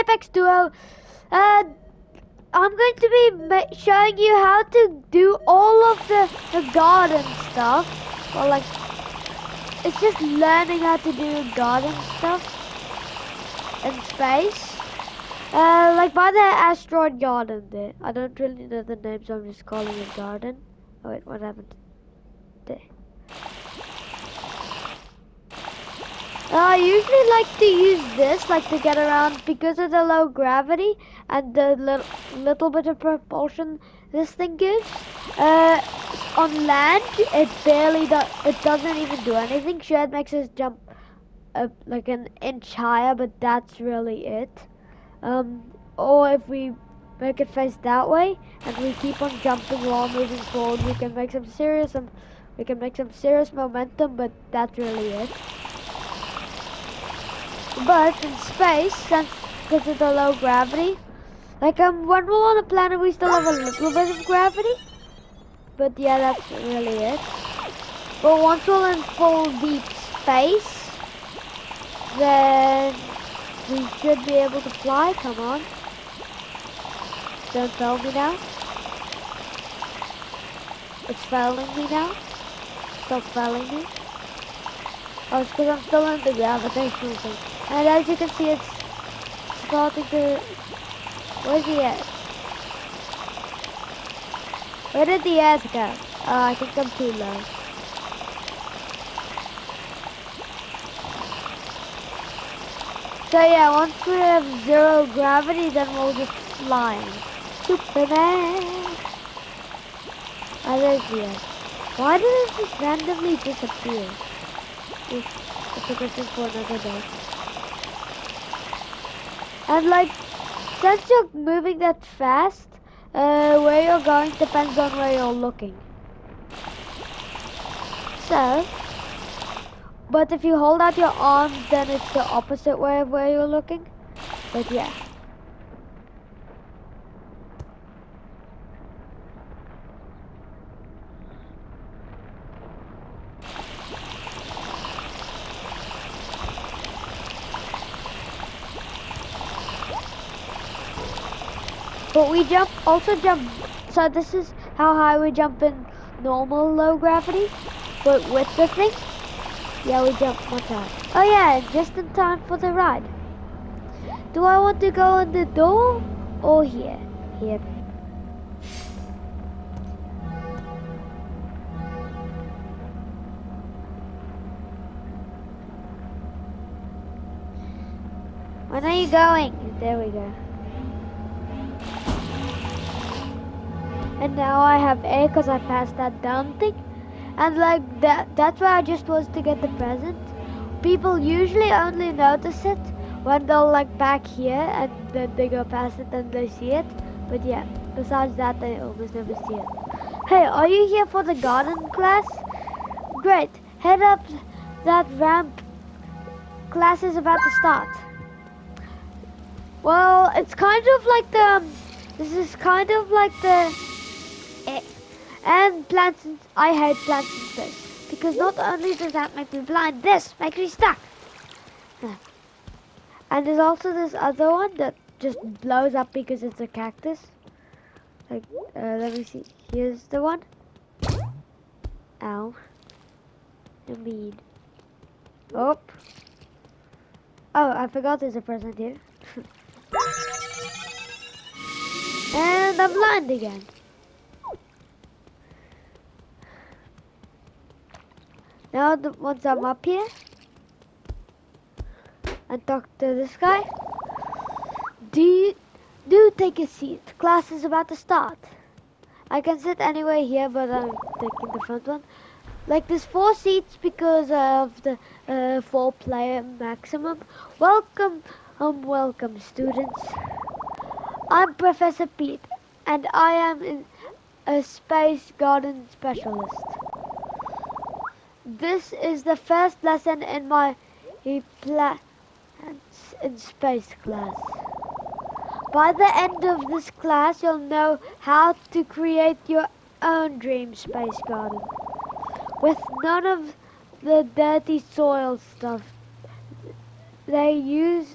Apex Duo. I'm going to be showing you how to do all of the garden stuff. Well, like, it's just learning how to do garden stuff in space. Like by the asteroid garden there. I don't really know the name, so I'm just calling it garden. Oh wait, what happened there? I usually like to use this, like to get around because of the low gravity and the little bit of propulsion this thing gives. On land, it barely does. It doesn't even do anything. Sure, it makes us jump like an inch higher, but that's really it. Or if we make it face that way and we keep on jumping while moving forward, we can make some serious momentum, but that's really it. But in space, since because of the low gravity, like when we're on a planet, we still have a little bit of gravity. But yeah, that's really it. But once we're in full deep space, then we should be able to fly. Come on. Don't fail me now. It's failing me now. Stop failing me. Oh, it's because I'm still in the gravitational thing. And as you can see, it's starting to... Where's the air? Where did the air go? I think I'm too low. So yeah, once we have zero gravity, then we'll just fly. Superman! Oh, there's the air. Why did it just randomly disappear? It's a question for another day. And like, since you're moving that fast, where you're going depends on where you're looking. So, but if you hold out your arms, then it's the opposite way of where you're looking. But yeah. But we also jump, so this is how high we jump in normal low gravity, but with the thing, yeah, we jump much higher. Oh yeah, just in time for the ride. Do I want to go in the door or here? Here. When are you going? There we go. And now I have air because I passed that down thing. And like that's where I just was to get the present. People usually only notice it when they're like back here and then they go past it and they see it. But yeah, besides that they almost never see it. Hey, are you here for the garden class? Great, head up that ramp. Class is about to start. Well, it's kind of like this is kind of like and plants, I hate plants in space. Because not only does that make me blind, this makes me stuck. And there's also this other one that just blows up because it's a cactus. Like, let me see. Here's the one. Ow. I mean. Oh. Oh, I forgot there's a present here. And I'm blind again. Now, once I'm up here and talk to this guy, do take a seat. Class is about to start. I can sit anywhere here, but I'm taking the front one. Like there's 4 seats because of the 4-player maximum. Welcome, welcome students. I'm Professor Pete, and I am a space garden specialist. This is the first lesson in my plants in space class. By the end of this class, you'll know how to create your own dream space garden with none of the dirty soil stuff. They use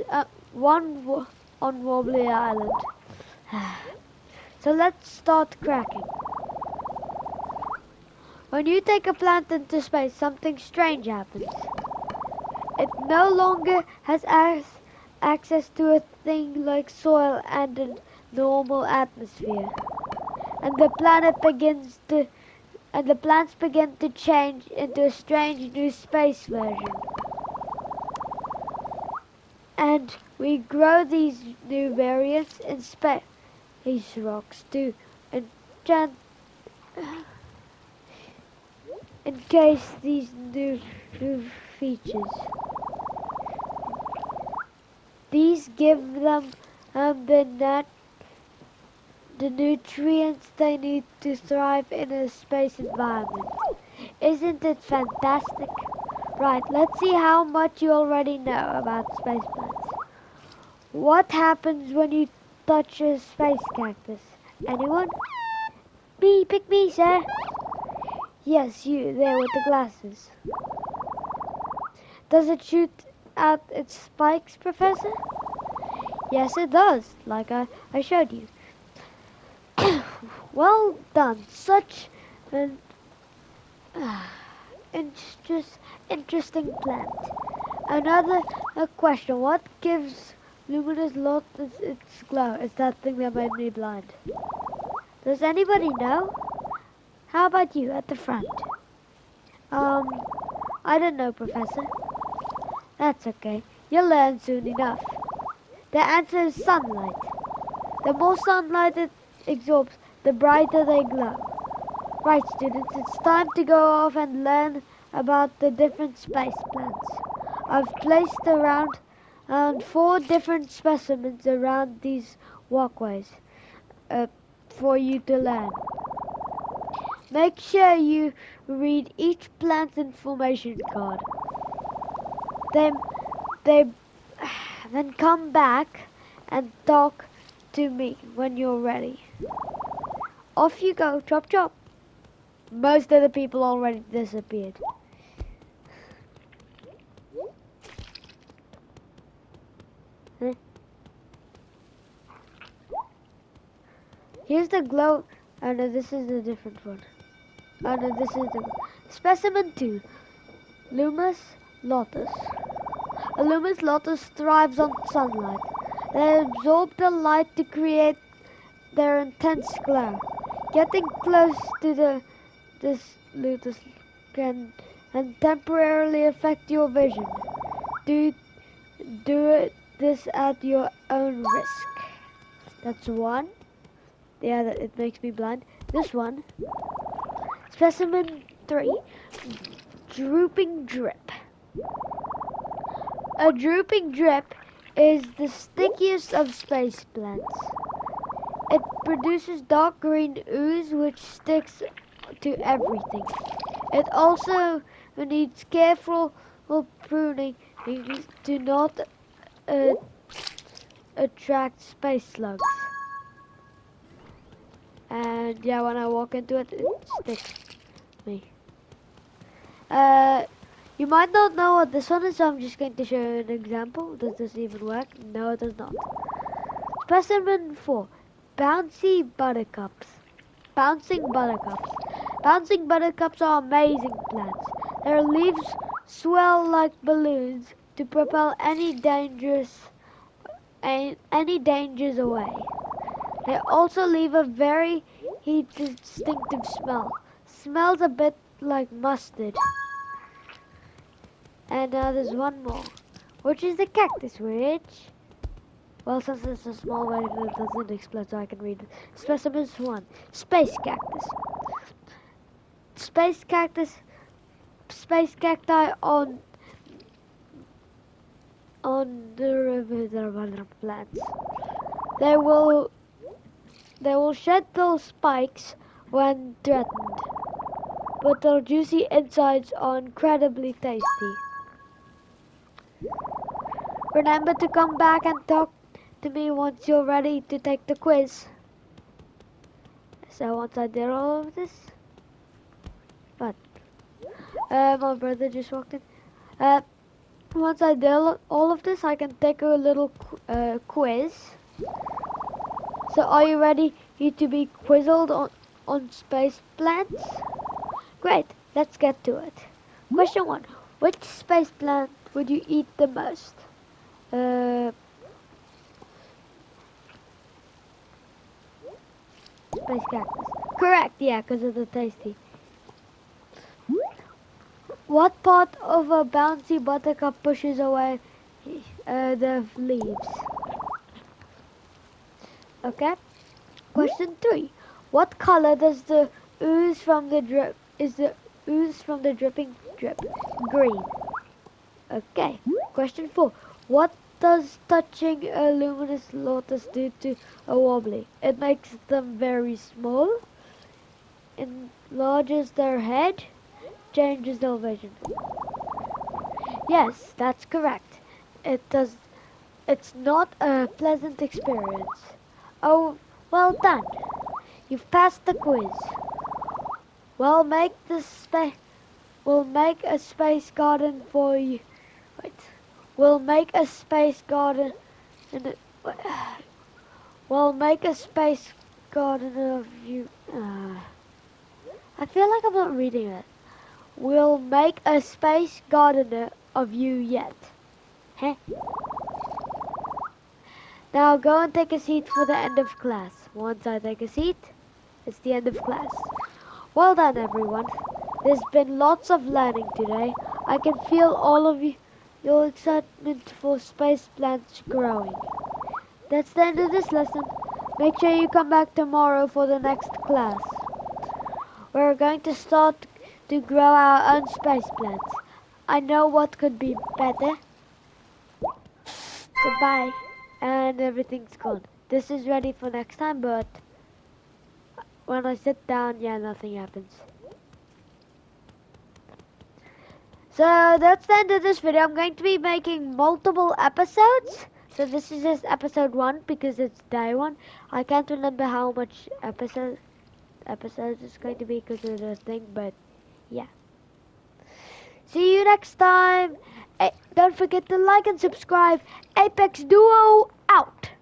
one on Wobbly Island. So let's start cracking. When you take a plant into space, something strange happens. It no longer has access to a thing like soil and a normal atmosphere. And the plants begin to change into a strange new space version. And we grow these new variants in space rocks to enchant encase these new features. These give them the nutrients they need to thrive in a space environment. Isn't it fantastic? Right, let's see how much you already know about space plants. What happens when you touch a space cactus? Anyone? Me, pick me, sir. Yes, you, there with the glasses. Does it shoot out its spikes, Professor? Yes, it does, like I showed you. Well done. Such an interesting plant. Another question. What gives luminous lotus its glow? It's that thing that made me blind. Does anybody know? How about you at the front? I don't know, Professor. That's okay. You'll learn soon enough. The answer is sunlight. The more sunlight it absorbs, the brighter they glow. Right, students, it's time to go off and learn about the different space plants. I've placed around 4 different specimens around these walkways for you to learn. Make sure you read each plant's information card. Then, they, then come back and talk to me when you're ready. Off you go, chop chop. Most of the people already disappeared. Huh? Here's the glow. Oh no, this is a different one. Oh no, this is the specimen 2. Lumus lotus. A lumus lotus thrives on sunlight. They absorb the light to create their intense glow. Getting close to this lotus can temporarily affect your vision. Do this at your own risk. That's 1. Yeah, it makes me blind. This one. Specimen 3. Drooping drip. A drooping drip is the stickiest of space plants. It produces dark green ooze which sticks to everything. It also needs careful pruning to not attract space slugs. And yeah, when I walk into it, it sticks me. You might not know what this one is, so I'm just going to show you an example. Does this even work? No, it does not. Specimen 4. Bouncy buttercups. Bouncing buttercups. Bouncing buttercups are amazing plants. Their leaves swell like balloons to propel any dangers away. They also leave a very distinctive smell. Smells a bit like mustard. And now there's one more, which is the cactus witch. Well, since it's a small version, it doesn't explode, so I can read it. Specimens 1. Space cactus. Space cactus. Space cacti on the plants. They will shed those spikes when threatened, but their juicy insides are incredibly tasty. Remember to come back and talk to me once you're ready to take the quiz. So once I did all of this, but my brother just walked in. Once I did all of this, I can take a little quiz. So are you ready to be quizzled on space plants? Great, let's get to it. Question 1. Which space plant would you eat the most? Uh, Space cactus. Correct, yeah, because of the tasty. What part of a bouncy buttercup pushes away the leaves? Okay. Question 3. What color does the ooze from the drip is the ooze from the dripping drip? Green. Okay. Question 4. What does touching a luminous lotus do to a wobbly? It makes them very small, enlarges their head, changes their vision. Yes, that's correct. It does. It's not a pleasant experience. Oh, well done. You've passed the quiz. We'll make the We'll make a space garden for you. Wait. We'll make a space garden in it. We'll make a space garden of you. I feel like I'm not reading it. We'll make a space gardener of you yet. Heh. Now go and take a seat for the end of class. Once I take a seat, it's the end of class. Well done, everyone. There's been lots of learning today. I can feel all of your excitement for space plants growing. That's the end of this lesson. Make sure you come back tomorrow for the next class. We're going to start to grow our own space plants. I know what could be better. Goodbye. And everything's gone. This is ready for next time, but when I sit down, yeah, nothing happens. So that's the end of this video. I'm going to be making multiple episodes. So this is just episode 1 because it's day 1. I can't remember how much episodes it's going to be because of the thing, but yeah. See you next time. Don't forget to like and subscribe. Apex Duo out.